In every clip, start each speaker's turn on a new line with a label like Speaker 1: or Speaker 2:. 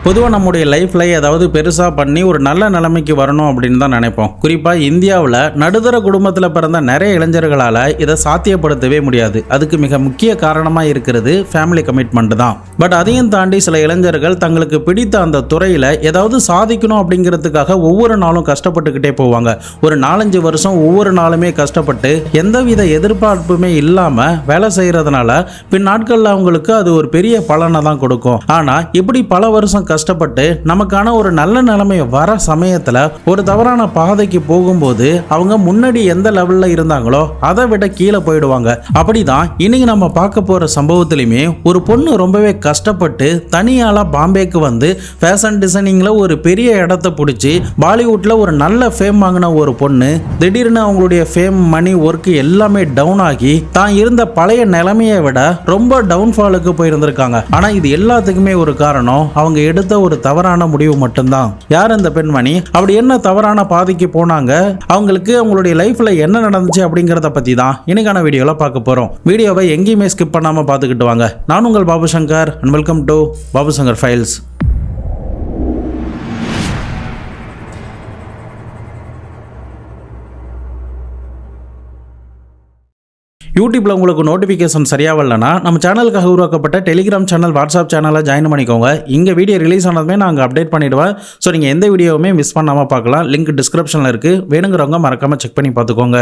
Speaker 1: பொதுவாக நம்முடைய லைஃப்பில் ஏதாவது பெருசாக பண்ணி ஒரு நல்ல நிலைமைக்கு வரணும் அப்படின்னு தான் நினைப்போம். குறிப்பாக இந்தியாவில் நடுத்தர குடும்பத்தில் பிறந்த நிறைய இளைஞர்களால் இதை சாத்தியப்படுத்தவே முடியாது. அதுக்கு மிக முக்கிய காரணமாக இருக்கிறது ஃபேமிலி கமிட்மெண்ட் தான். பட் அதையும் தாண்டி சில இளைஞர்கள் தங்களுக்கு பிடித்த அந்த துறையில் ஏதாவது சாதிக்கணும் அப்படிங்கிறதுக்காக ஒவ்வொரு நாளும் கஷ்டப்பட்டுக்கிட்டே போவாங்க. ஒரு 4-5 வருஷம் ஒவ்வொரு நாளுமே கஷ்டப்பட்டு எந்தவித எதிர்பார்ப்புமே இல்லாமல் வேலை செய்கிறதுனால பின் நாட்களில் அவங்களுக்கு அது ஒரு பெரிய பலனை தான் கொடுக்கும். ஆனால் இப்படி பல வருஷம் கஷ்டப்பட்டு நமக்கான ஒரு நல்ல நிலைமை வர சமயத்துல ஒரு தவறான பாதைக்கு போகும்போது அவங்க முன்னாடி எந்த லெவல்ல இருந்தாங்களோ அதை விட கீழே போயிடுவாங்க. அப்படிதான் இன்னைக்கு நம்ம பார்க்க போற சம்பவத்திலுமே ஒரு பொண்ணு ரொம்பவே கஷ்டப்பட்டு தனியால பாம்பேக்கு வந்து ஃபேஷன் டிசைனிங்ல ஒரு பெரிய இடத்தை பிடிச்சி பாலிவுட்ல ஒரு நல்ல ஃபேம் வாங்கின ஒரு பொண்ணு திடீர்னு அவங்களுடைய ஃபேம் மணி ஒர்க் எல்லாமே டவுன் ஆகி தான் இருந்த பழைய நிலைமையை விட ரொம்ப டவுன்ஃபாலுக்கு போயிருந்திருக்காங்க. ஆனா இது எல்லாத்துக்குமே ஒரு காரணம் அவங்க எடுத்த ஒரு தவறான முடிவு மட்டும்தான். யார் அந்த பெண்மணி, அப்படி என்ன தவறான பாதைக்கு போனாங்க, அவங்களுக்கு அவங்களுடைய லைஃப்ல என்ன நடந்துச்சு அப்படிங்கறத பத்தி தான் இன்னைக்கான வீடியோல பார்க்க போறோம். வீடியோவை எங்கேயுமே ஸ்கிப் பண்ணாம பார்த்துக்கிட்டு வாங்க. நான் உங்கள் Babu Shankar and welcome to Babu Shankar files. யூடியூப்ல உங்களுக்கு நோட்டிஃபிகேஷன் சரியா வரலனா நம்ம சேனலுக்காக உருவாக்கப்பட்ட டெலிகிராம் சேனல், வாட்ஸ்அப் சேனலை ஜாயின் பண்ணிக்கோங்க. இங்கே வீடியோ ரிலீஸ் ஆனதுமே நாங்கள் அப்டேட் பண்ணிடுவேன். ஸோ நீங்கள் எந்த வீடியோவுமே மிஸ் பண்ணாமல் பார்க்கலாம். லிங்க் டிஸ்கிரிப்ஷனில் இருக்குது. வேணுங்கிறவங்க மறக்காமல் செக் பண்ணி பார்த்துக்கோங்க.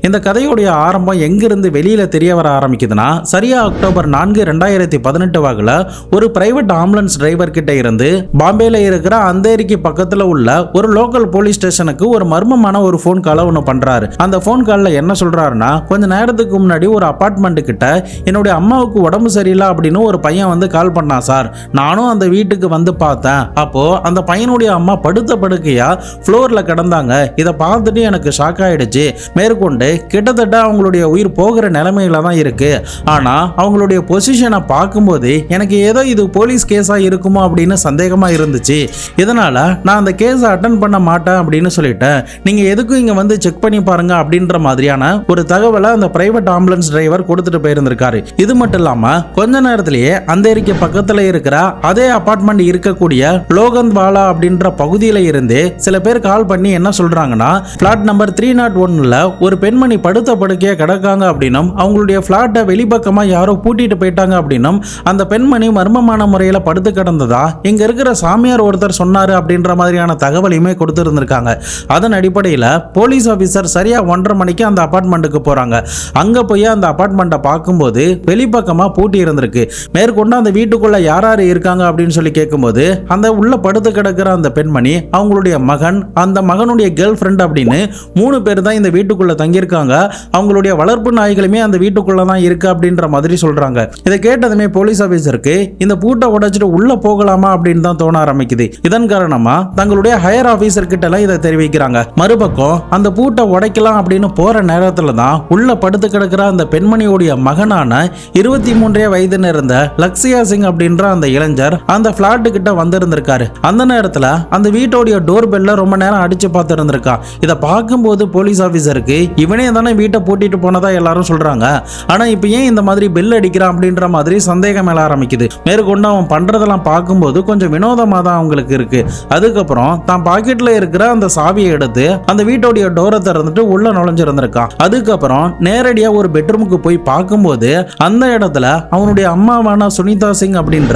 Speaker 1: இந்த கதையுடைய ஆரம்பம் எங்கிருந்து வெளியில தெரிய வர ஆரம்பிக்குதுன்னா, சரியா அக்டோபர் 4, 2018 வாக்குல ஒரு பிரைவேட் ஆம்புலன்ஸ் டிரைவர் கிட்ட இருந்து பாம்பேல இருக்கிற அந்தேரிக்கு பக்கத்துல உள்ள ஒரு லோக்கல் போலீஸ் ஸ்டேஷனுக்கு ஒரு மர்மமான ஒரு போன் காலை ஒன்று பண்றாரு. அந்த போன் கால்ல என்ன சொல்றாருன்னா, கொஞ்ச நேரத்துக்கு முன்னாடி ஒரு அபார்ட்மெண்ட் கிட்ட என்னுடைய அம்மாவுக்கு உடம்பு சரியில்லை அப்படின்னு ஒரு பையன் வந்து கால் பண்ணான் சார். நானும் அந்த வீட்டுக்கு வந்து பார்த்தேன். அப்போ அந்த பையனுடைய அம்மா படுத்த படுக்கையா ஃப்ளோர்ல கிடந்தாங்க. இதை பார்த்துட்டு எனக்கு ஷாக் ஆயிடுச்சு. மேற்கொண்டு கிட்டத்தட்ட அவங்களுடைய உயிர் போகிற நிலைமையில தான் இருக்கு. ஆனா அவங்களுடைய பொசிஷனை பார்க்கும்போது எனக்கு ஏதோ இது போலீஸ் கேஸா இருக்குமோ அப்படின்னு சந்தேகமா இருந்துச்சு. இதனால நான் அந்த கேஸை அட்டன் பண்ண மாட்டேன் அப்படின்னு சொல்லிட்டேன். நீங்க எதுக்கும் இங்க வந்து செக் பண்ணி பாருங்க அப்படின்ற மாதிரியான ஒரு தகவலை அந்த பிரைவேட் ஆம்புலன்ஸ் டிரைவர் கொடுத்துட்டு போயிருந்திருக்காரு. இது மட்டும் இல்லாம கொஞ்ச நேரத்திலேயே அந்தேரிக்கு பக்கத்துல இருக்கிற அதே அபார்ட்மெண்ட் இருக்கக்கூடிய லோகந்த் வாலா அப்படின்ற பகுதியில இருந்து சில பேர் கால் பண்ணி என்ன சொல்றாங்கன்னா, பிளாட் நம்பர் 301ல ஒரு பெண்மணி படுத்த படுக்கையா கிடக்காங்க அப்படின்னும் அவங்களுடைய பிளாட்டை வெளிப்பக்கமா யாரோ பூட்டிட்டு போயிட்டாங்க அப்படின்னும் அந்த பெண்மணி மர்மமான முறையில படுத்து கிடந்ததா இங்க இருக்கிற சாமியார் ஒருத்தர் சொன்னாரு அப்படின்ற மாதிரியான தகவலையுமே கொடுத்திருந்திருக்காங்க. அதன் அடிப்படையில் போலீஸ் ஆபீசர் சரியா 1:30 மணிக்கு அந்த அபார்ட்மெண்ட்டுக்கு போறாங்க. அங்க போய் அந்த அபார்ட்மெண்ட்டை பார்க்கும்போது வெளிப்பக்கமா பூட்டி இருந்திருக்கு. மேற்கொண்டு அந்த வீட்டுக்குள்ள யார் யார் இருக்காங்க அப்படின்னு சொல்லி கேட்கும்போது அந்த உள்ள படுத்து கிடக்கிற அந்த பெண்மணி, அவங்களுடைய மகன், அந்த மகனுடைய கேர்ள் ஃப்ரெண்ட் அப்படின்னு 3 பேர் தான் இந்த வீட்டுக்குள்ள தங்கியிருக்காங்க. அவங்களுடைய வளர்ப்பு நாய்களுமே அந்த வீட்டுக்குள்ள தான் இருக்கு அப்படின்ற மாதிரி சொல்றாங்க. இதை கேட்டதுமே போலீஸ் ஆபீசருக்கு இந்த பூட்டை உடைச்சிட்டு உள்ள போகலாமா அப்படின்னு தான் தோண ஆரம்பிக்குது. இதன் காரணமா தங்களுடைய ஹையர் ஆபீசர் கிட்ட எல்லாம் இதை தெரிவிக்கிறாங்க. மறுபக்கம் அந்த பூட்டை உடைக்கலாம் அப்படின்னு போற நேரத்துல தான் உள்ள படுத்து கிடக்கிற அந்த பெண்மணியுடைய மகனான 23 வயது இருந்த லக்ஷயா சிங் அப்படின்ற அந்த இளைஞர் அந்த பிளாட் கிட்ட வந்திருந்திருக்காரு. அந்த நேரத்துல அந்த வீட்டோடைய டோர் பெல்ல ரொம்ப நேரம் அடிச்சு பார்த்து இருந்திருக்கான். இதை பார்க்கும்போது போலீஸ் ஆபீசருக்கு இவனே தானே வீட்டை பூட்டிட்டு போனதா எல்லாரும் சொல்றாங்க. ஆனா இப்ப ஏன் இந்த மாதிரி பெல் அடிக்கிறான் அப்படின்ற மாதிரி சந்தேகம் எழ ஆரம்பிக்குது. மேற்கொண்டு அவன் பண்றதெல்லாம் பார்க்கும்போது கொஞ்சம் வினோதமா தான் அவங்களுக்கு இருக்கு. அதுக்கப்புறம் தான் பாக்கெட்ல இருக்கிற அந்த சாவியை எடுத்து அந்த வீட்டோடைய டோரை திறந்துட்டு உள்ள நுழைஞ்சிருந்திருக்கான். அதுக்கப்புறம் நேரடியா ஒரு பெட்ரூமுக்கு போய் பார்க்கும்போது அந்த இடத்துல அவனுடைய அம்மாவான சுனிதா சிங் அப்படின்ற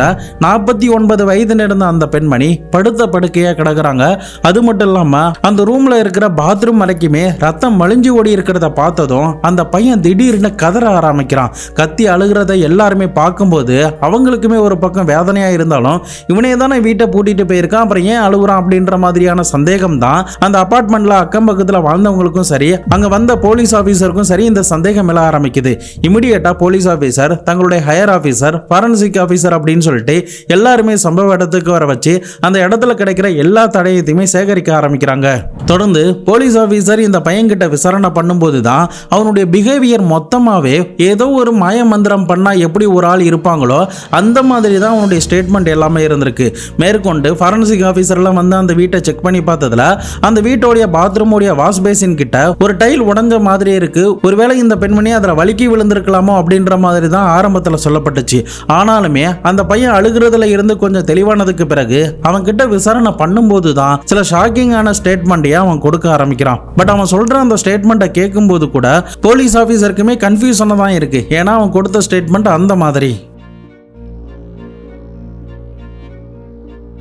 Speaker 1: 49 வயது இருந்த அந்த பெண்மணி படுத்த படுக்கையா கிடக்குறாங்க. அது மட்டும் இல்லாம அந்த ரூம்ல இருக்கிற பாத்ரூம் வரைக்குமே ரத்தம் மலிஞ்சு ஓடி இருக்கிறத பார்த்ததும் அந்த பையன் திடீர்னு கதற ஆரம்பிக்கிறான். கத்தி அழுகிறத எல்லாருமே பார்க்கும்போது அவங்களுக்குமே ஒரு பக்கம் வேதனையா இருந்தாலும் இவனே தானே வீட்டை பூட்டிட்டு போயிருக்கான், அப்புறம் ஏன் அழுகுறான் அப்படின்ற மாதிரியான சந்தேகம் தான் அந்த அபார்ட்மெண்ட்ல அக்கம் பக்கத்துல வாழ்ந்தவங்களுக்கும் சரி, அங்க வந்த போலீஸ் ஆபீசருக்கும் சரி இந்த சந்தேகம் எழ ஆரம்பிக்குது. இமிடியேட்டா போலீஸ் ஆபீசர், தங்களுடைய ஹையர் ஆபீசர், ஃபாரன்சிக் ஆபீசர் அப்படின்னு சொல்லிட்டு எல்லாருமே சம்பவ இடத்துக்கு வர வச்சு அந்த இடத்துல கிடைக்கிற எல்லா தடயத்தையுமே சேகரிக்க ஆரம்பிக்கிறாங்க. தொடர்ந்து போலீஸ் ஆபீசர் இந்த பையன் கிட்ட விசாரணை பண்ணும்போது பார்க்கும்போது தான் அவனுடைய பிஹேவியர் மொத்தமாகவே ஏதோ ஒரு மாய மந்திரம் பண்ணால் எப்படி ஒரு ஆள் இருப்பாங்களோ அந்த மாதிரி தான் அவனுடைய ஸ்டேட்மெண்ட் எல்லாமே இருந்திருக்கு. மேற்கொண்டு ஃபாரன்சிக் ஆஃபீஸர்லாம் வந்து அந்த வீட்டை செக் பண்ணி பார்த்ததுல அந்த வீட்டோடைய பாத்ரூமோடைய வாஷ் பேசின் கிட்ட ஒரு டைல் உடைஞ்ச மாதிரி இருக்கு. ஒருவேளை இந்த பெண்மணி அதில் வலிக்கி விழுந்திருக்கலாமோ அப்படின்ற மாதிரி தான் ஆரம்பத்தில் சொல்லப்பட்டுச்சு. ஆனாலுமே அந்த பையன் அழுகிறதுல இருந்து கொஞ்சம் தெளிவானதுக்கு பிறகு அவன் கிட்ட விசாரணை பண்ணும்போது தான் சில ஷாக்கிங்கான ஸ்டேட்மெண்ட்டையும் அவன் கொடுக்க ஆரம்பிக்கிறான். பட் அவன் சொல்ற அந்த ஸ்டேட்மெண்ட்டை கேட்கும்போது கூட போலீஸ் ஆஃபீஸருக்குமே கன்ஃபியூஷனாக தான் இருக்கு. ஏன்னா அவன் கொடுத்த ஸ்டேட்மெண்ட் அந்த மாதிரி.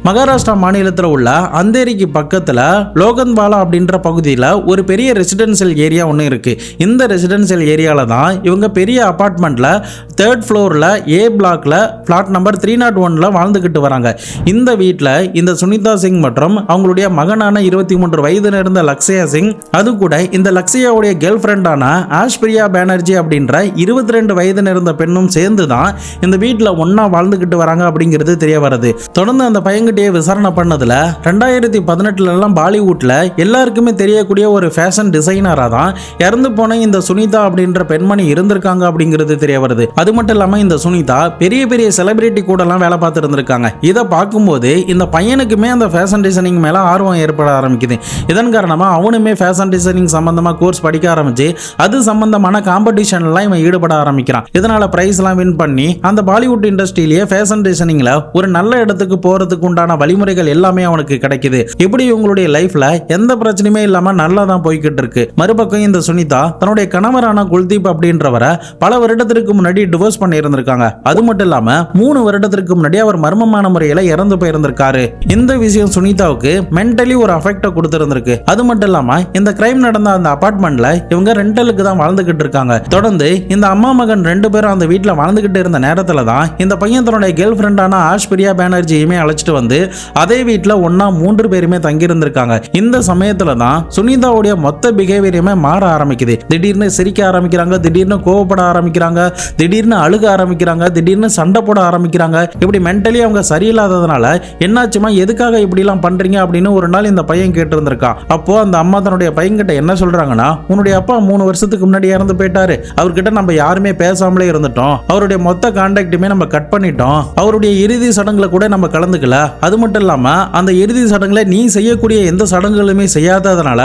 Speaker 1: மகாராஷ்டிரா மாநிலத்தில் உள்ள அந்தேரிக்கு பக்கத்தில் லோகந்த்வாலா அப்படின்ற பகுதியில் ஒரு பெரிய ரெசிடென்சியல் ஏரியா ஒன்று இருக்குது. இந்த ரெசிடென்சியல் ஏரியாவில் தான் இவங்க பெரிய அப்பார்ட்மெண்ட்டில் 3rd ஃப்ளோரில் A பிளாக்ல ஃப்ளாட் நம்பர் 301 வாழ்ந்துக்கிட்டு வராங்க. இந்த வீட்டில் இந்த சுனிதா சிங் மற்றும் அவங்களுடைய மகனான 23 வயது நிறந்த லக்ஷயா சிங், அது கூட இந்த லக்ஷயாவுடைய கேர்ள் ஃப்ரெண்டான ஆஷ்பிரியா பானர்ஜி அப்படின்ற 22 வயது நிறந்த பெண்ணும் சேர்ந்து தான் இந்த வீட்டில் ஒன்றா வாழ்ந்துக்கிட்டு வராங்க அப்படிங்கிறது தெரிய வருது. தொடர்ந்து அந்த பையன்கிட்ட விசாரணை பண்ணதுல 2018 பாலிவுட்ல எல்லாருக்குமே தெரியக்கூடிய ஒரு ஃபேஷன் டிசைனரா தான் இறந்து போன இந்த சுனிதா அப்படின்ற பெண்மணி இருந்திருக்காங்க அப்படிங்கிறது தெரிய வருது. அது மட்டும் இல்லாம இந்த சுனிதா பெரிய பெரிய செலிபிரிட்டி கூட எல்லாம் வேலை பார்த்து இருந்திருக்காங்க. இதை பார்க்கும்போது இந்த பையனுக்குமே அந்த ஃபேஷன் டிசைனிங் மேல ஆர்வம் ஏற்பட ஆரம்பிக்குது. இதன் காரணமா அவனுமே ஃபேஷன் டிசைனிங் சம்பந்தமா கோர்ஸ் படிக்க ஆரம்பிச்சு அது சம்பந்தமான காம்படிஷன்லாம் இவன் ஈடுபட ஆரம்பிக்கிறான். இதனால பிரைஸ் எல்லாம் வின் பண்ணி அந்த பாலிவுட் இண்டஸ்ட்ரியிலேயே ஃபேஷன் டிசைனிங்ல ஒரு நல்ல இடத்துக்கு போறதுக்கு உண்டான வழிமுறைகள் எல்லாமே அவனுக்கு கிடைக்குது. இப்படி இவங்களுடைய லைஃப்ல எந்த பிரச்சனையுமே இல்லாம நல்லா தான் போய்கிட்டு இருக்கு. மறுபக்கம் இந்த சுனிதா தன்னுடைய கணவரான குல்தீப் அப்படின்றவரை பல வருடத்திற்கு முன்னாடி டிவோர்ஸ் பண்ணி இருந்திருக்காங்க. அது மட்டும் இல்லாம 3 வருடத்திற்கு முன்னாடி அவர் மர்மமான முறையில இறந்து போயிருந்திருக்காரு. இந்த விஷயம் சுனிதாவுக்கு மென்டலி ஒரு அஃபெக்ட் கொடுத்திருந்திருக்கு. அது மட்டும் இல்லாம இந்த கிரைம் நடந்த அந்த அபார்ட்மெண்ட்ல இவங்க ரெண்டலுக்கு தான் வாழ்ந்துகிட்டு இருக்காங்க. தொடர்ந்து இந்த அம்மா மகன் 2 பேரும் அந்த வீட்டுல வாழ்ந்துகிட்டு இருந்த நேரத்துல தான் இந்த பையன் தன்னுடைய கேர்ள் ஃப்ரெண்டான ஆஷ்பிரியா பானர்ஜியுமே அழைச்சிட்டு வந்து அதே வீட்டில் ஒன்னா 3 பேருமே தங்கி இருந்திருக்காங்க. இந்த சமயத்துல தான் சுனிதாவுடைய மொத்த பிஹேவியருமே மாற ஆரம்பிக்குது. திடீர்னு சிரிக்க ஆரம்பிக்கிறாங்க, திடீர்னு கோவப்பட ஆரம்பிக்கிறாங்க, திடீர்னு அழுக ஆரம்பிக்கிறாங்க, திடீர்னு சண்டை போட ஆரம்பிக்கிறாங்க. இப்படி மென்டலி அவங்க சரியில்லாததுனால என்னாச்சுமா எதுக்காக இப்படி எல்லாம் பண்றீங்க அப்படின்னு ஒரு நாள் இந்த பையன் கேட்டு இருந்திருக்கான். அப்போ அந்த அம்மா தன்னுடைய பையன்கிட்ட என்ன சொல்றாங்கன்னா, உன்னுடைய அப்பா 3 வருஷத்துக்கு முன்னாடி இறந்து போயிட்டாரு. அவர்கிட்ட நம்ம யாருமே பேசாமலே இருந்துட்டோம். அவருடைய மொத்த கான்டாக்டுமே நம்ம கட் பண்ணிட்டோம். அவருடைய இறுதி சடங்குல கூட நம்ம கலந்துக்கல. அது மட்டும் இல்லாம அந்த இறுதி சடங்குல நீ செய்யக்கூடிய எந்த சடங்குகளுமே செய்யாததுனால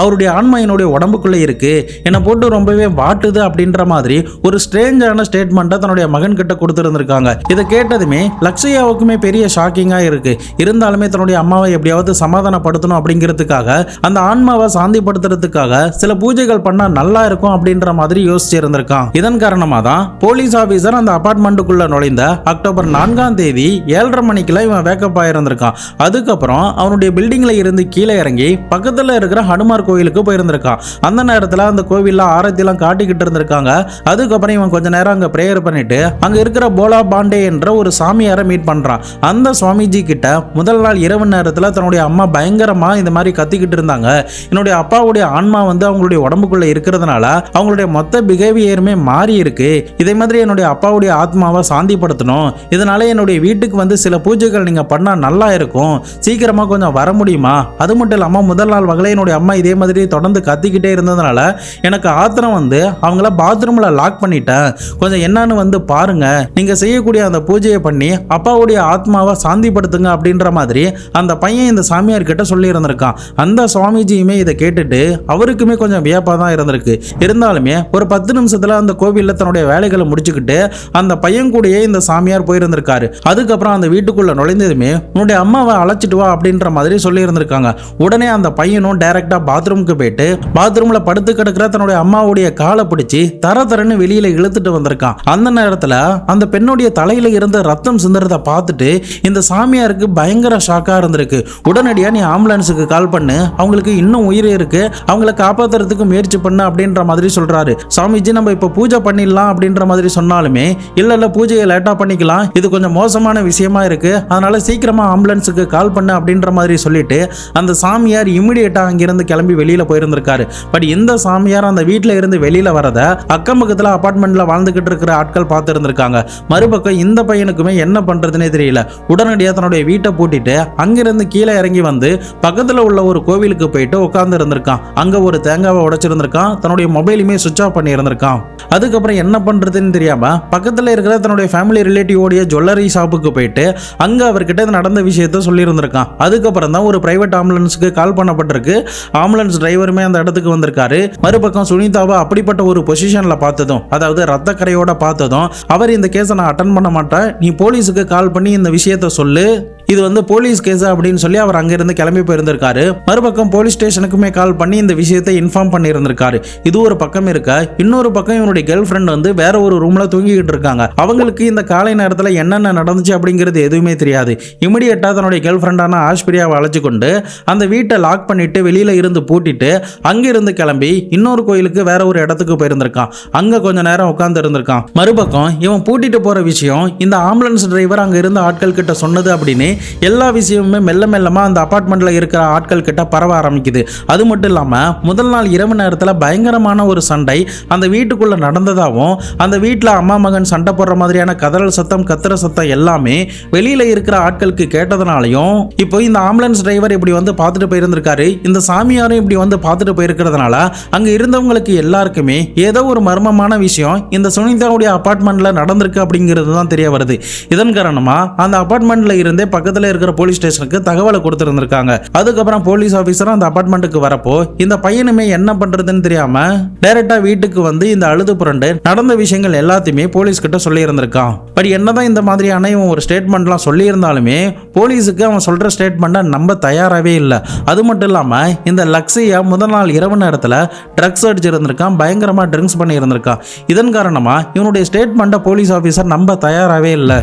Speaker 1: அவருடைய ஆன்மா என்னுடைய உடம்புக்குள்ள இருக்கு, என்னை போட்டு ரொம்பவே வாட்டுது அப்படின்ற மாதிரி ஒரு ஸ்ட்ரேஞ்சான ஸ்டேட்மெண்ட்டை தன்னுடைய மகன் கிட்ட கொடுத்துருந்துருக்காங்க. இதை கேட்டதுமே லக்ஷயாவுக்குமே பெரிய ஷாக்கிங்கா இருக்கு. இருந்தாலுமே தன்னுடைய அம்மாவை எப்படியாவது சமாதானப்படுத்தணும் அப்படிங்கிறதுக்காக அந்த ஆன்மாவை சாந்திப்படுத்துறதுக்காக சில பூஜைகள் பண்ணா நல்லா இருக்கும் அப்படின்ற மாதிரி யோசிச்சு இருந்திருக்கான். இதன் காரணமா தான் போலீஸ் ஆபீசர் அந்த அபார்ட்மெண்ட்டுக்குள்ள நுழைந்த அக்டோபர் 4ஆம் தேதி 7:30 மணிக்கெல்லாம் இவன் வேக்கப் ஆயிருந்திருக்கான். அதுக்கப்புறம் அவனுடைய பில்டிங்ல இருந்து கீழே இறங்கி பக்கத்துல இருக்கிற ஹனுமார் கோயிலுக்கு போயிருந்திருக்கான். அந்த நேரத்துல அந்த கோவில்ல ஆரத்திலாம் காட்டிக்கிட்டு இருந்திருக்காங்க. அதுக்கப்புறம் இவன் கொஞ்ச நேரம் அங்க பிரேயர் பண்ணிட்டு அங்க இருக்கிற போலா பாண்டே என்ற ஒரு சாமியாரை மீட் பண்றான். அந்த சுவாமிஜி கிட்ட முதல் நாள் இரவு நேரத்துல தன்னுடைய அம்மா பயங்கரமா இந்த மாதிரி கத்திக்கிட்டு இருந்தாங்க. என்னுடைய அப்பாவுடைய ஆன்மா வந்து அவங்களுடைய உடம்புக்குள்ள இருக்கிறதுனால அவங்களுடைய மொத்த பிஹேவியருமே மாறி இருக்கு. இதே மாதிரி என்னுடைய அப்பாவுடைய ஆத்மாவை சாந்திப்படுத்தணும். இதனால என்னுடைய வீட்டுக்கு வந்து சில பூஜைகள் நீங்க பண்ணா நல்லா இருக்கும், சீக்கிரமா கொஞ்சம் வர முடியுமா? அது மட்டும் இல்லாம முதல் நாள் வகையில என்னுடைய அம்மா இதே மாதிரி தொடர்ந்து கத்திக்கிட்டே இருந்ததுனால எனக்கு ஆத்திரம் வந்து அவங்கள பாத்ரூம்ல லாக் பண்ணிட்டேன். கொஞ்சம் என்னன்னு வந்து பாருங்க, நீங்க செய்யக்கூடிய அந்த பூஜையை பண்ணி அப்பாவுடைய ஆத்மாவை சாந்திப்படுத்துங்க அப்படின்ற மாதிரி அந்த பையன் இந்த சாமியார் கிட்ட சொல்லி இருந்திருக்கான். அந்த சுவாமிஜியுமே இதை கேட்டுட்டு அவருக்குமே கொஞ்சம் வியப்பா தான் இருந்திருக்கு. இருந்தாலுமே ஒரு 10 நிமிஷத்துல அந்த கோவில்ல தன்னுடைய வேலைகளை முடிச்சுக்கிட்டு அந்த பையன் கூடயே இந்த சாமியார் போயிருந்திருக்காரு. அதுக்கப்புறம் அந்த வீட்டுக்குள்ள நுழைந்ததுமே உன்னுடைய அம்மாவை அழைச்சிட்டு வா அப்படின்ற மாதிரி சொல்லி இருந்திருக்காங்க. உடனே அந்த பையனும் டைரக்டா பாத்ரூமுக்கு போயிட்டு பாத்ரூம்ல படுத்து கிடக்கிற தன்னுடைய அம்மாவுடைய காலை பிடிச்சி தரன்னு வெளியில இழுத்துட்டு வந்திருக்கான். அந்த நேரத்துல அந்த பெண்ணுடைய தலையில இருந்து ரத்தம் சிந்துறத பார்த்துட்டு இந்த சாமியாருக்கு பயங்கர ஷாக்கா இருந்திருக்கு. உடனடியா நீ ஆம்புலன்ஸுக்கு கால் பண்ணு, அவங்களுக்கு இன்னும் உயிர் இருக்கு, அவங்கள காப்பாத்துறதுக்கு முயற்சி பண்ணு அப்படின்ற மாதிரி சொல்றாரு. சாமிஜி நம்ம இப்ப பூஜை பண்ணிடலாம் அப்படின்ற மாதிரி சொன்னாலுமே இல்ல பூஜையை லேட்டா பண்ணிக்கலாம், இது கொஞ்சம் மோசமான விஷயமா இருக்கு, அதனால சீக்கிரம் சீக்கிரமா ஆம்புலன்ஸுக்கு கால் பண்ணு அப்படின்ற மாதிரி சொல்லிட்டு அந்த சாமியார் இமிடியேட்டா அங்கிருந்து கிளம்பி வெளியில போயிருந்திருக்காரு. பட் இந்த சாமியார் அந்த வீட்டில இருந்து வெளியில வரத அக்கம் பக்கத்துல அபார்ட்மெண்ட்ல வாழ்ந்துகிட்டு இருக்கிற ஆட்கள் பார்த்து இருந்திருக்காங்க. மறுபக்கம் இந்த பையனுக்குமே என்ன பண்றதுன்னே தெரியல. உடனடியாக தன்னுடைய வீட்டை பூட்டிட்டு அங்கிருந்து கீழே இறங்கி வந்து பக்கத்துல உள்ள ஒரு கோவிலுக்கு போயிட்டு உட்கார்ந்து இருந்திருக்கான். அங்க ஒரு தேங்காவை உடைச்சிருந்திருக்கான். தன்னுடைய மொபைலுமே சுவிட்ச் ஆஃப் பண்ணி இருந்திருக்கான். அதுக்கப்புறம் என்ன பண்றதுன்னு தெரியாம பக்கத்துல இருக்கிற தன்னுடைய ஃபேமிலி ரிலேட்டிவோடைய ஜுவல்லரி ஷாப்புக்கு போயிட்டு அங்க அவர்கிட்ட நடந்த விஷயத்த சொல்லி இருந்திருக்கான். அதுக்கப்புறம் தான் ஒரு பிரைவேட் ஆம்புலன்ஸுக்கு கால் பண்ணப்பட்டிருக்கு. ஆம்புலன்ஸ் டிரைவருமே அந்த இடத்துக்கு வந்திருக்காரு. மறுபக்கம் சுனிதாவை அப்படிப்பட்ட ஒரு பொசிஷன்ல பார்த்ததும், அதாவது ரத்த கரையோட பார்த்ததும், அவர் இந்த கேஸை நான் அட்டன் பண்ண மாட்டேன், நீ போலீஸுக்கு கால் பண்ணி இந்த விஷயத்த சொல்லு, இது போலீஸ் கேஸ் அப்படின்னு சொல்லி அவர் அங்கிருந்து கிளம்பி போயிருந்திருக்காரு. மறுபக்கம் போலீஸ் ஸ்டேஷனுக்குமே கால் பண்ணி இந்த விஷயத்தை இன்ஃபார்ம் பண்ணி இருந்திருக்காரு. இது ஒரு பக்கம் இருக்க, இன்னொரு பக்கம் இவனுடைய கேர்ள் ஃப்ரெண்ட் வேற ஒரு ரூம்ல தூங்கிக்கிட்டு இருக்காங்க. அவங்களுக்கு இந்த காலை நேரத்தில் என்னென்ன நடந்துச்சு அப்படிங்கிறது எதுவுமே தெரியாது. இமிடியேட்டா தன்னுடைய கேர்ள் ஃப்ரெண்டான ஆஸ்பிரியாவை அழைச்சு கொண்டு அந்த வீட்டை லாக் பண்ணிட்டு வெளியில இருந்து பூட்டிட்டு அங்கிருந்து கிளம்பி இன்னொரு கோயிலுக்கு வேற ஒரு இடத்துக்கு போயிருந்திருக்கான். அங்க கொஞ்ச நேரம் உட்கார்ந்து இருந்திருக்கான். மறுபக்கம் இவன் பூட்டிட்டு போற விஷயம் இந்த ஆம்புலன்ஸ் டிரைவர் அங்க இருந்த ஆட்கள் கிட்ட சொன்னது அப்படின்னு எல்லா விஷயமுமே மெல்ல மெல்லமா அந்த அபார்ட்மெண்ட்ல இருக்கிற ஆட்கள் கிட்ட பரவ ஆரம்பிக்குது. அது மட்டும் இல்லாம முதல் நாள் இரவு நேரத்துல பயங்கரமான ஒரு சண்டை அந்த வீட்டுக்குள்ள நடந்ததாகவும், அந்த வீட்டுல அம்மா மகன் சண்டை போடுற மாதிரியான கதறல் சத்தம் கத்துற சத்தம் எல்லாமே வெளியில இருக்கிற ஆட்களுக்கு கேட்டதுனாலையும், இப்போ இந்த ஆம்புலன்ஸ் டிரைவர் இப்படி பார்த்துட்டு போயிருந்திருக்காரு, இந்த சாமியாரும் இப்படி பார்த்துட்டு போயிருக்கிறதுனால அங்க இருந்தவங்களுக்கு எல்லாருக்குமே ஏதோ ஒரு மர்மமான விஷயம் இந்த சுனிதாவுடைய அபார்ட்மெண்ட்ல நடந்திருக்கு அப்படிங்கிறது தான் தெரிய வருது. இதன் காரணமா அந்த அபார்ட்மெண்ட்ல இருந்தே பக்கத்துல இருக்கிற போலீஸ் ஸ்டேஷனுக்கு தகவலை கொடுத்திருந்திருக்காங்க. அதுக்கப்புறம் போலீஸ் ஆபீசர் அந்த அபார்ட்மெண்ட்டுக்கு வரப்போ இந்த பையனுமே என்ன பண்றதுன்னு தெரியாம டைரக்டா வீட்டுக்கு இந்த அழுது புரண்டு நடந்த விஷயங்கள் எல்லாத்தையுமே போலீஸ் கிட்ட சொல்லி இருந்திருக்கான். பட் என்னதான் இந்த மாதிரியான இவன் ஒரு ஸ்டேட்மெண்ட்லாம் சொல்லி இருந்தாலுமே போலீஸுக்கு அவன் சொல்ற ஸ்டேட்மெண்ட்டை நம்ப தயாராகவே இல்லை. அது மட்டும் இல்லாம இந்த லக்ஸியா முதல் நாள் இரவு நேரத்தில் ட்ரக்ஸ் அடிச்சிருந்திருக்கான், பயங்கரமா ட்ரிங்க்ஸ் பண்ணி இருந்திருக்கான். இதன் காரணமா இவனுடைய ஸ்டேட்மெண்ட்டை போலீஸ் ஆபீசர் நம்ப தயாராகவே இல்லை.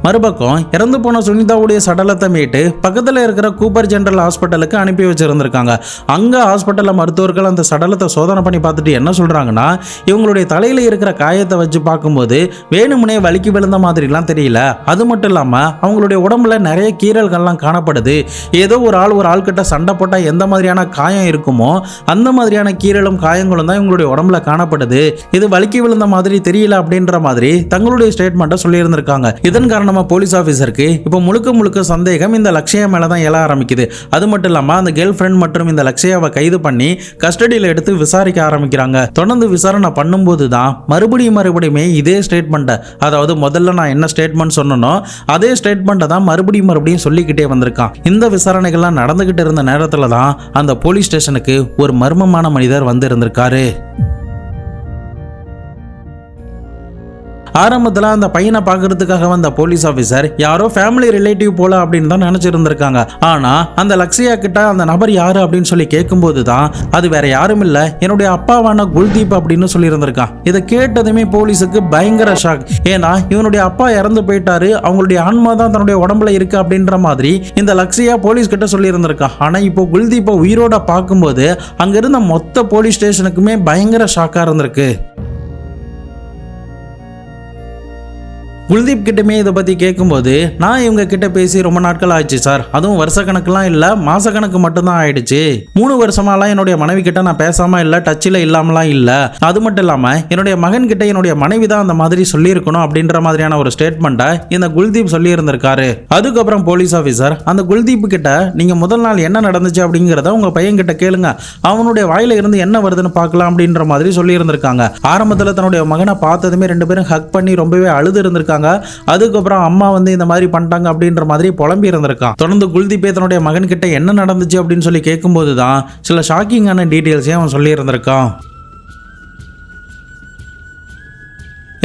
Speaker 1: மறுபக்கம் இறந்து போன சுனிதாவுடைய சடலத்தை மீட்டு பக்கத்தில் இருக்கிற கூப்பர் ஜெனரல் ஹாஸ்பிட்டலுக்கு அனுப்பி வச்சிருந்திருக்காங்க. அங்கே ஹாஸ்பிட்டலில் மருத்துவர்கள் அந்த சடலத்தை சோதனை பண்ணி பார்த்துட்டு என்ன சொல்கிறாங்கன்னா, இவங்களுடைய தலையில் இருக்கிற காயத்தை வச்சு பார்க்கும்போது வேணுமுனே வலிக்கு விழுந்த மாதிரிலாம் தெரியல. அது மட்டும் இல்லாமல் அவங்களுடைய உடம்புல நிறைய கீறல்கள்லாம் காணப்படுது. ஏதோ ஒரு ஆள்கிட்ட சண்டை போட்டால் எந்த மாதிரியான காயம் இருக்குமோ அந்த மாதிரியான கீறலும் காயங்களும் தான் இவங்களுடைய உடம்புல காணப்படுது. இது வலிக்கு விழுந்த மாதிரி தெரியல அப்படின்ற மாதிரி தங்களுடைய ஸ்டேட்மெண்ட்டை சொல்லியிருந்திருக்காங்க. இதன் காரணமாக போலீஸ் ஆபீசருக்கு இப்போ முழுக்க சந்தேகம் இந்த லக்ஷயா மேல தான் எழ ஆரம்பிக்குது. அது மட்டும் இல்லாம அந்த கேர்ள் ஃப்ரெண்ட் மற்றும் இந்த லக்ஷயாவை கைது பண்ணி கஸ்டடியில் எடுத்து விசாரிக்க ஆரம்பிக்கிறாங்க. தொடர்ந்து விசாரணை பண்ணும்போது தான் மறுபடியுமே இதே ஸ்டேட்மெண்ட்டை, அதாவது முதல்ல நான் என்ன ஸ்டேட்மெண்ட் சொன்னனோ அதே ஸ்டேட்மெண்ட்டை தான் மறுபடியும் சொல்லிக்கிட்டே வந்திருக்கான். இந்த விசாரணைகள்லாம் நடந்துகிட்டு இருந்த நேரத்தில் தான் அந்த போலீஸ் ஸ்டேஷனுக்கு ஒரு மர்மமான மனிதர் வந்து இருந்திருக்காரு. ஆரம்பத்தில் அந்த பையனை பார்க்கறதுக்காக வந்த போலீஸ் ஆஃபீஸர் யாரோ ஃபேமிலி ரிலேட்டிவ் போல அப்படின்னு தான் நினைச்சிருந்திருக்காங்க. ஆனா அந்த லக்ஷயா கிட்ட அந்த நபர் யாரு அப்படின்னு சொல்லி கேட்கும்போது தான் அது வேற யாரும் இல்ல, என்னுடைய அப்பாவான குல்தீப் அப்படின்னு சொல்லி இருந்திருக்கான். இதை கேட்டதுமே போலீஸுக்கு பயங்கர ஷாக். ஏன்னா இவனுடைய அப்பா இறந்து போயிட்டாரு, அவங்களுடைய ஆன்மா தான் தன்னுடைய உடம்புல இருக்கு அப்படின்ற மாதிரி இந்த லக்ஷயா போலீஸ் கிட்ட சொல்லி இருந்திருக்கான். ஆனா இப்போ குல்தீப்பை உயிரோட பார்க்கும்போது அங்க இருந்த மொத்த போலீஸ் ஸ்டேஷனுக்குமே பயங்கர ஷாக்கா இருந்திருக்கு. குல்தீப் கிட்டமே இதை பற்றி கேட்கும்போது, நான் இவங்க கிட்ட பேசி ரொம்ப நாட்கள் ஆயிடுச்சு சார், அதுவும் வருஷ கணக்குலாம் இல்லை, மாச கணக்கு மட்டும்தான் ஆயிடுச்சு. 3 வருஷமாலாம் என்னுடைய மனைவி கிட்ட நான் பேசாம இல்லை, டச்சில் இல்லாமலாம் இல்லை. அது மட்டும் இல்லாமல் என்னுடைய மகன் கிட்ட என்னுடைய மனைவி தான் அந்த மாதிரி சொல்லியிருக்கணும் அப்படின்ற மாதிரியான ஒரு ஸ்டேட்மெண்ட்டை இந்த குல்தீப் சொல்லி இருந்திருக்காரு. அதுக்கப்புறம் போலீஸ் ஆஃபீஸர் அந்த குல்தீப் கிட்ட நீங்க முதல் நாள் என்ன நடந்துச்சு அப்படிங்கிறத உங்க பையன் கிட்ட கேளுங்க, அவனுடைய வாயில இருந்து என்ன வருதுன்னு பார்க்கலாம் அப்படின்ற மாதிரி சொல்லி இருந்திருக்காங்க. ஆரம்பத்தில் தன்னுடைய மகனை பார்த்ததுமே 2 பேரும் ஹக் பண்ணி ரொம்பவே அழுது இருந்திருக்காங்க. அதுக்கப்புறம் அம்மா இந்த மாதிரி பண்ணிட்டாங்க அப்படின்ற மாதிரி புலம்பி இருந்திருக்கான். தொடர்ந்து குல்தீப் தன்னுடைய மகன் கிட்ட என்ன நடந்துச்சு அப்படின்னு சொல்லி கேட்கும்போது தான் சில ஷாக்கிங்கான டீட்டெயில்ஸையும் அவன் சொல்லி இருந்திருக்கான்.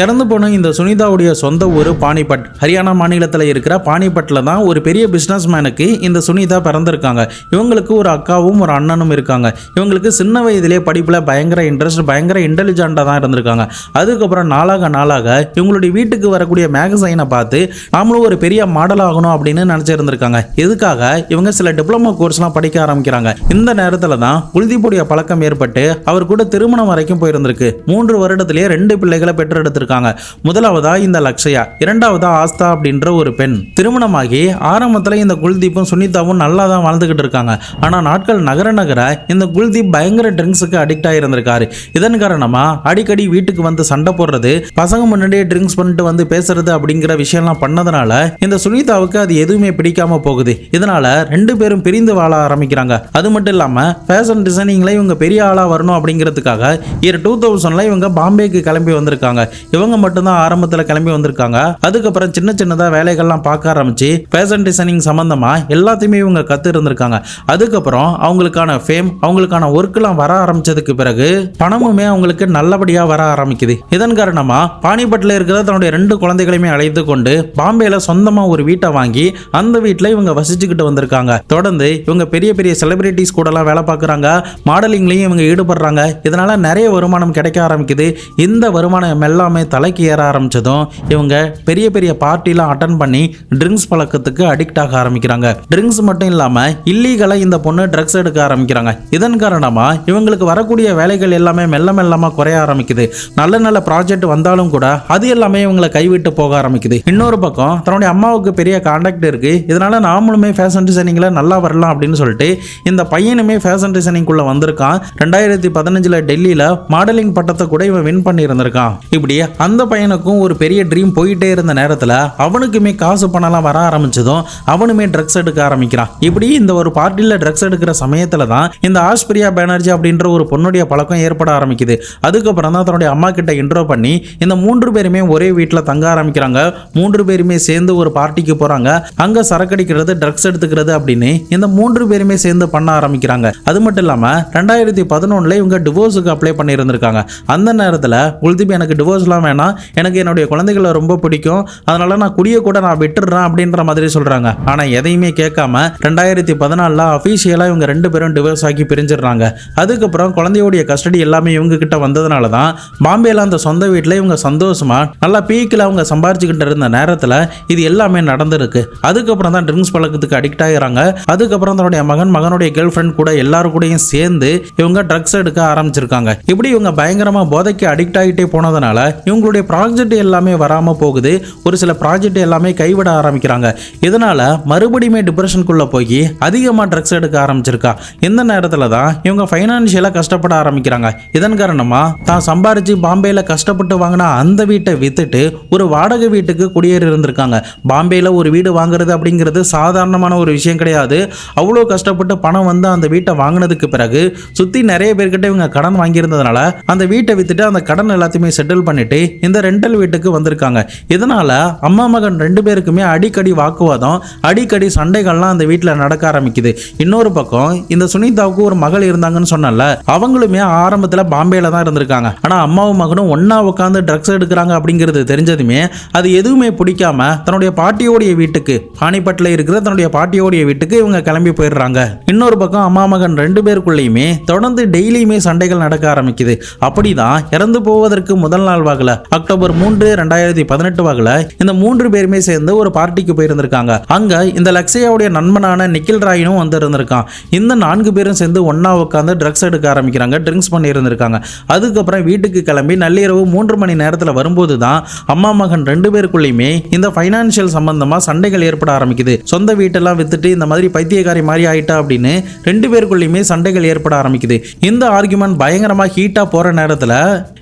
Speaker 1: இறந்து போன இந்த சுனிதாவுடைய சொந்த ஊர் பானிபட், ஹரியானா மாநிலத்தில் இருக்கிற பானிபட்டில் தான் ஒரு பெரிய பிஸ்னஸ் மேனுக்கு இந்த சுனிதா பிறந்திருக்காங்க. இவங்களுக்கு ஒரு அக்காவும் ஒரு அண்ணனும் இருக்காங்க. இவங்களுக்கு சின்ன வயதிலே படிப்பில் பயங்கர இன்ட்ரெஸ்ட், பயங்கர இன்டெலிஜென்ட்டாக தான் இருந்திருக்காங்க. அதுக்கப்புறம் நாளாக இவங்களுடைய வீட்டுக்கு வரக்கூடிய மேகசைனை பார்த்து நாமளும் ஒரு பெரிய மாடல் ஆகணும் அப்படின்னு நினச்சிருந்திருக்காங்க. இதுக்காக இவங்க சில டிப்ளமோ கோர்ஸ்லாம் படிக்க ஆரம்பிக்கிறாங்க. இந்த நேரத்தில் தான் குல்தீப்புடைய பழக்கம் ஏற்பட்டு அவர் கூட திருமணம் வரைக்கும் போயிருந்திருக்கு. 3 வருடத்திலேயே 2 பிள்ளைகளை பெற்றெடுத்திருக்காங்க. இருந்திருக்காங்க. முதலாவதா இந்த லக்ஷயா, இரண்டாவதா ஆஸ்தா அப்படின்ற ஒரு பெண். திருமணமாகி ஆரம்பத்தில் இந்த குல்தீப்பும் சுனிதாவும் நல்லா தான் வாழ்ந்துகிட்டு இருக்காங்க. ஆனால் நாட்கள் நகர நகர இந்த குல்தீப் பயங்கர ட்ரிங்க்ஸுக்கு அடிக்ட் ஆகியிருந்திருக்காரு. இதன் காரணமா அடிக்கடி வீட்டுக்கு வந்து சண்டை போடுறது, பசங்க முன்னாடியே ட்ரிங்க்ஸ் பண்ணிட்டு வந்து பேசுறது அப்படிங்கிற விஷயம்லாம் பண்ணதுனால இந்த சுனிதாவுக்கு அது எதுவுமே பிடிக்காம போகுது. இதனால ரெண்டு பேரும் பிரிந்து வாழ ஆரம்பிக்கிறாங்க. அது மட்டும் இல்லாம ஃபேஷன் டிசைனிங்ல இவங்க பெரிய ஆளா வரணும் அப்படிங்கிறதுக்காக இயர் 2000ல இவங்க பாம்பேக்கு கிளம்பி வந்திருக்காங்க. இவங்க மட்டும்தான் ஆரம்பத்தில் கிளம்பி வந்திருக்காங்க. அதுக்கப்புறம் சின்ன சின்னதா வேலைகள்லாம் பார்க்க ஆரம்பிச்சு ஃபேஷன் டிசைனிங் சம்பந்தமா எல்லாத்தையுமே இவங்க கத்து இருந்திருக்காங்க. அதுக்கப்புறம் அவங்களுக்கான ஃபேம், அவங்களுக்கான ஒர்க்லாம் வர ஆரம்பிச்சதுக்கு பிறகு பணமுமே அவங்களுக்கு நல்லபடியா வர ஆரம்பிக்குது. இதன் காரணமா பானிபட்ல இருக்கிற தன்னுடைய 2 குழந்தைகளையுமே அழைத்து கொண்டு பாம்பேல சொந்தமா ஒரு வீட்டை வாங்கி அந்த வீட்டில் இவங்க வசிச்சுக்கிட்டு வந்திருக்காங்க. தொடர்ந்து இவங்க பெரிய பெரிய செலிபிரிட்டிஸ் கூட எல்லாம் வேலை பார்க்குறாங்க. மாடலிங்லையும் இவங்க ஈடுபடுறாங்க. இதனால நிறைய வருமானம் கிடைக்க ஆரம்பிக்குது. இந்த வருமானம் எல்லாமே தலைக்கு ஏற ஆரம்பிச்சதும் இவங்க பெரிய பெரிய பார்ட்டிலாம் அட்டன் பண்ணி ட்ரிங்க்ஸ் பழக்கத்துக்கு அடிக்ட் ஆக ஆரம்பிக்கிறாங்க. ட்ரிங்க்ஸ் மட்டும் இல்லாம இல்லீகலா இந்த பொண்ணு ட்ரக்ஸ் எடுக்க ஆரம்பிக்கிறாங்க. இதன் காரணமா இவங்களுக்கு வரக்கூடிய வேலைகள் எல்லாமே மெல்ல மெல்லமா குறைய ஆரம்பிக்குது. நல்ல நல்ல ப்ராஜெக்ட் வந்தாலும் கூட அது எல்லாமே இவங்களை கைவிட்டு போக ஆரம்பிக்குது. இன்னொரு பக்கம் தன்னுடைய அம்மாவுக்கு பெரிய கான்டாக்ட் இருக்கு. இதனால நாமளுமே ஃபேஷன் டிசைனிங்ல நல்லா வரலாம் அப்படின்னு சொல்லிட்டு இந்த பையனுமே ஃபேஷன் டிசைனிங்குள்ள வந்திருக்கான். 2015 டெல்லியில மாடலிங் பட்டத்தை கூட இவன் வின் பண்ணி இருந்திருக்கான். இப்படி அந்த பையனுக்கும் ஒரு பெரிய ட்ரீம் போயிட்டே இருந்த நேரத்தில் அவனுக்குமே காசு பணம்லாம் வர ஆரம்பிச்சதும் அவனுமே ட்ரக்ஸ் எடுக்க ஆரம்பிக்கிறான். இப்படி இந்த ஒரு பார்ட்டியில் ட்ரக்ஸ் எடுக்கிற சமயத்தில் தான் இந்த ஆஸ்பிரியா பானர்ஜி அப்படின்ற ஒரு பொண்ணுடைய பழக்கம் ஏற்பட ஆரம்பிக்குது. அதுக்கப்புறம் தான் தன்னுடைய அம்மா கிட்ட இன்ட்ரோ பண்ணி இந்த 3 பேருமே ஒரே வீட்டில் தங்க ஆரம்பிக்கிறாங்க. 3 பேருமே சேர்ந்து ஒரு பார்ட்டிக்கு போறாங்க. அங்க சரக்கடிக்கிறது, ட்ரக்ஸ் எடுத்துக்கிறது அப்படின்னு இந்த 3 பேருமே சேர்ந்து பண்ண ஆரம்பிக்கிறாங்க. அது மட்டும் இல்லாம 2011 இவங்க டிவோர்ஸுக்கு அப்ளை பண்ணி இருந்திருக்காங்க. அந்த நேரத்தில் குல்தீப் எனக்கு டிவோர்ஸ்லாம் வேணாம், எனக்கு என்னுடைய குழந்தைகளை ரொம்ப பிடிக்கும், அதனால நான் குடிய கூட நான் விட்டுடுறேன் அப்படின்ற மாதிரி சொல்றாங்க. ஆனா எதையுமே கேட்காம 2014 அபிஷியலா இவங்க 2 பேரும் டிவோர்ஸ் ஆகி பிரிஞ்சிடுறாங்க. அதுக்கப்புறம் குழந்தையோடைய கஸ்டடி எல்லாமே இவங்க கிட்ட வந்ததுனால தான் பாம்பேல அந்த சொந்த வீட்டில் இவங்க சந்தோஷமா நல்லா பீக்கில் அவங்க சம்பாரிச்சுக்கிட்டு இருந்த நேரத்தில் இது எல்லாமே நடந்திருக்கு. அதுக்கப்புறம் தான் ட்ரிங்க்ஸ் பழக்கத்துக்கு அடிக்ட் ஆகிறாங்க. அதுக்கப்புறம் தன்னுடைய மகனுடைய கேர்ள் ஃப்ரெண்ட் கூட எல்லாரும் கூடயும் சேர்ந்து இவங்க ட்ரக்ஸ் எடுக்க ஆரம்பிச்சிருக்காங்க. இப்படி இவங்க பயங்கரமா போதைக்கு அடிக்ட் ஆகிட்டே போனதுனால இவங்களுடைய ப்ராஜெக்ட் எல்லாமே வராம போகுது. ஒரு சில ப்ராஜெக்ட் எல்லாமே கைவிட ஆரம்பிக்கிறாங்க. இதனால மறுபடியுமே டிப்ரெஷனுக்குள்ள போய் அதிகமா ட்ரக்ஸ் எடுக்க ஆரம்பிச்சிருக்கா. இந்த நேரத்துல தான் இவங்க ஃபைனான்சியலா கஷ்டப்பட ஆரம்பிக்கிறாங்க. இதன் காரணமா தான் சம்பாரிச்சு பாம்பேல கஷ்டப்பட்டு வாங்கினா அந்த வீட்டை வித்துட்டு ஒரு வாடகை வீட்டுக்கு குடியேறி இருந்திருக்காங்க. பாம்பேல ஒரு வீடு வாங்குறது அப்படிங்கிறது சாதாரணமான ஒரு விஷயம் கிடையாது. அவ்வளோ கஷ்டப்பட்டு பணம் வந்து அந்த வீட்டை வாங்கினதுக்கு பிறகு சுற்றி நிறைய பேர்கிட்ட இவங்க கடன் வாங்கியிருந்ததுனால அந்த வீட்டை வித்துட்டு அந்த கடன் எல்லாத்தையுமே செட்டில் பண்ணிட்டு இந்த ரெண்டல் வீட்டுக்கு வந்திருக்காங்க. இதனால அம்மா மகன் 2 பேருக்குமே அடிக்கடி வாக்குவாதம், அடிக்கடி சண்டைகள்லாம் அந்த வீட்டில் நடக்க ஆரம்பிக்குது. இன்னொரு பக்கம் இந்த சுனிதாவுக்கு ஒரு மகள் இருந்தாங்கன்னு சொன்னல, அவங்களுமே ஆரம்பத்தில் பாம்பேல தான் இருந்திருக்காங்க. ஆனால் அம்மாவும் மகனும் ஒன்னா உட்காந்து ட்ரக்ஸ் எடுக்கிறாங்க அப்படிங்கிறது தெரிஞ்சதுமே அது எதுவுமே பிடிக்காம தன்னுடைய பாட்டியோடைய வீட்டுக்கு, பானிபட்டில் இருக்கிற தன்னுடைய பாட்டியோடைய வீட்டுக்கு இவங்க கிளம்பி போயிடுறாங்க. இன்னொரு பக்கம் அம்மா மகன் 2 பேருக்குள்ளேயுமே தொடர்ந்து டெய்லியுமே சண்டைகள் நடக்க ஆரம்பிக்குது. அப்படிதான் இறந்து போவதற்கு முதல் நாள் வாகல அக்டோபர் 3, 2018 வாகல இந்த 3 பேருமே சேர்ந்து ஒரு பார்ட்டிக்கு போயிருந்திருக்காங்க. அங்க இந்த லக்ஷயாவுடைய நண்பனான நிக்கில் ராயனும் வந்து இருந்திருக்கான். இந்த 4 பேரும் சேர்ந்து ஒன்னா உட்காந்து ட்ரக்ஸ் எடுக்க ஆரம்பிக்கிறாங்க, ட்ரிங்க்ஸ் பண்ணி இருந்திருக்காங்க. அதுக்கப்புறம் வீட்டுக்கு கிளம்பி நள்ளிரவு 3 மணி நேரத்தில் வரும்போது தான் அம்மா மகன் 2 பேருக்குள்ளேயுமே இந்த ஃபைனான்சியல் சம்பந்தமா சண்டைகள் ஏற்பட ஆரம்பிக்குது. சொந்த வீட்டெல்லாம் வித்துட்டு இந்த மாதிரி பைத்தியக்காரி மாதிரி ஆயிட்டா அப்படின்னு 2 பேருக்குள்ளேயுமே சண்டைகள் ஏற்பட ஆரம்பிக்குது. இந்த ஆர்குமெண்ட் பயங்கரமா ஹீட்டா போற நேரத்தில்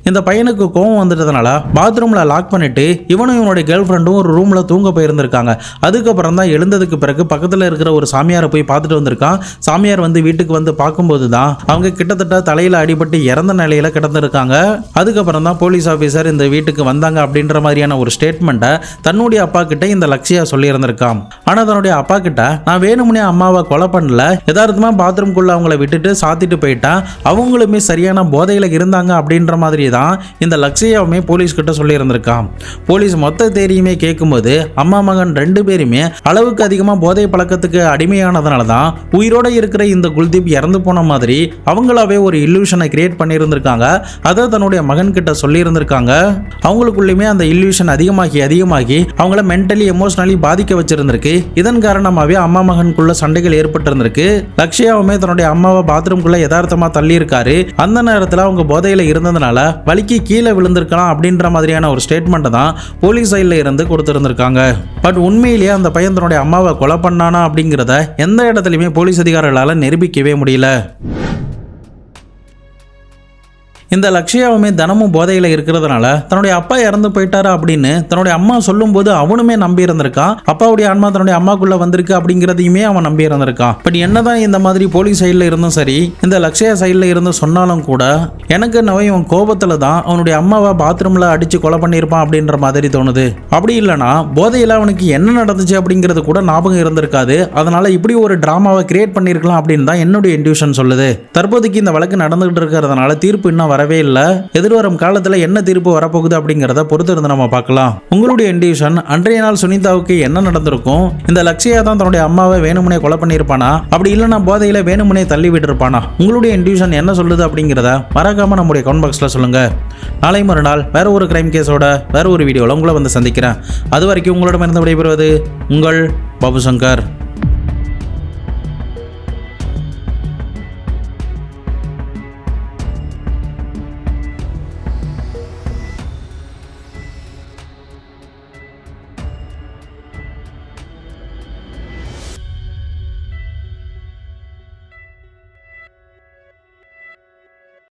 Speaker 1: இந்த பையனுக்கு கோவம் வந்துட்டதுனால பாத்ரூம்ல லாக் பண்ணிட்டு இவனும் இவனுடைய கேர்ள் ஃப்ரெண்டும் ஒரு ரூம்ல தூங்க போயிருந்திருக்காங்க. அதுக்கப்புறம் தான் எழுந்ததுக்கு பிறகு பக்கத்தில் இருக்கிற ஒரு சாமியாரை போய் பார்த்துட்டு வந்திருக்கான். சாமியார் வந்து வீட்டுக்கு வந்து பார்க்கும்போது தான் அவங்க கிட்டத்தட்ட தலையில அடிபட்டு இறந்த நிலையில கிடந்திருக்காங்க. அதுக்கப்புறம் தான் போலீஸ் ஆஃபீஸர் இந்த வீட்டுக்கு வந்தாங்க அப்படின்ற மாதிரியான ஒரு ஸ்டேட்மெண்ட்டை தன்னுடைய அப்பா கிட்ட இந்த லக்ஷயா சொல்லி இருந்திருக்கான். ஆனா தன்னுடைய அப்பா கிட்ட நான் வேணும்னே அம்மாவை கொலை பண்ணல, யதார்த்தமா பாத்ரூம்குள்ள அவங்கள விட்டுட்டு சாத்திட்டு போயிட்டேன், அவங்களுமே சரியான போதையில இருந்தாங்க அப்படின்ற மாதிரி தான் இந்த லக்ஷயாவுமே போலீஸ் கிட்ட சொல்லி இருந்திருக்கான். போலீஸ் மொத்த தேரியுமே கேட்கும்போது அம்மா மகன் 2 பேருமே அளவுக்கு அதிகமா போதை பழக்கத்துக்கு அடிமையானதுனால தான் உயிரோட இருக்கிற இந்த குல்தீப் இறந்து போன மாதிரி அவங்களாவே ஒரு இல்லூஷனை கிரியேட் பண்ணி இருந்திருக்காங்க. அதை தன்னுடைய மகன் கிட்ட சொல்லி இருந்திருக்காங்க. அவங்களுக்குள்ளேயுமே அந்த இல்லூஷன் அதிகமாகி அவங்கள மென்டலி எமோஷனலி பாதிக்க வச்சிருந்திருக்கு. இதன் காரணமாகவே அம்மா மகனுக்குள்ள சண்டைகள் ஏற்பட்டு இருந்திருக்கு. லக்ஷயாவுமே தன்னுடைய அம்மாவை பாத்ரூம்குள்ள யதார்த்தமா தள்ளி இருக்காரு. அந்த நேரத்தில் அவங்க போதையில இருந்ததுனால வலிக்கு கீழே விழுந்திருக்கலாம் தான் அப்படின்ற மாதிரியான ஒரு ஸ்டேட்மெண்ட் தான் போலீஸ் சைடில் இருந்து கொடுத்துருந்துருக்காங்க. பட் உண்மையிலேயே அந்த பையன் தன்னுடைய அம்மாவை கொலை பண்ணானா அப்படிங்கிறத எந்த இடத்துலையுமே போலீஸ் அதிகாரிகளால் நிரூபிக்கவே முடியல. இந்த லக்ஷயாவுமே தினமும் போதையில் இருக்கிறதுனால தன்னுடைய அப்பா இறந்து போயிட்டாரா அப்படின்னு தன்னுடைய அம்மா சொல்லும்போது அவனுமே நம்பி இருந்திருக்கான். அப்பாவுடைய ஆன்மா தன்னுடைய அம்மாக்குள்ள வந்திருக்கு அப்படிங்கிறதையுமே அவன் நம்பி இருந்திருக்கான். பட் என்னதான் இந்த மாதிரி போலீஸ் சைடில் இருந்தும் சரி, இந்த லக்ஷயா சைடில் இருந்து சொன்னாலும் கூட எனக்கு இவன் கோபத்தில் தான் அவனுடைய அம்மாவை பாத்ரூமில் அடித்து கொலை பண்ணியிருப்பான் அப்படின்ற மாதிரி தோணுது. அப்படி இல்லைனா போதையில் அவனுக்கு என்ன நடந்துச்சு அப்படிங்கிறது கூட ஞாபகம் இருந்திருக்காது. அதனால இப்படி ஒரு டிராமாவை கிரியேட் பண்ணியிருக்கலாம் அப்படின்னு தான் என்னுடைய இன்ட்யூஷன் சொல்லுது. தற்போதைக்கு இந்த வழக்கு நடந்துகிட்டு இருக்கிறதுனால தீர்ப்பு இன்னும் வரவே இல்லை. எதிர்வரும் காலத்தில் என்ன தீர்ப்பு வரப்போகுது அப்படிங்கிறத பொறுத்து இருந்து நம்ம பார்க்கலாம். உங்களுடைய இன்ட்யூஷன் அன்றைய நாள் சுனிதாவுக்கு என்ன நடந்திருக்கும்? இந்த லக்ஷயா தான் தன்னுடைய அம்மாவை வேணுமுனே கொலை பண்ணியிருப்பானா, அப்படி இல்லைனா போதையில வேணுமுனே தள்ளி விட்டுருப்பானா? உங்களுடைய இன்ட்யூஷன் என்ன சொல்லுது அப்படிங்கிறத மறக்காம நம்முடைய கமெண்ட் பாக்ஸ்ல சொல்லுங்க. நாளை மறுநாள் வேற ஒரு கிரைம் கேஸோட வேற ஒரு வீடியோவில் உங்களை வந்து சந்திக்கிறேன். அது வரைக்கும் உங்களிடமிருந்து விடைபெறுவது உங்கள் பாபு சங்கர்.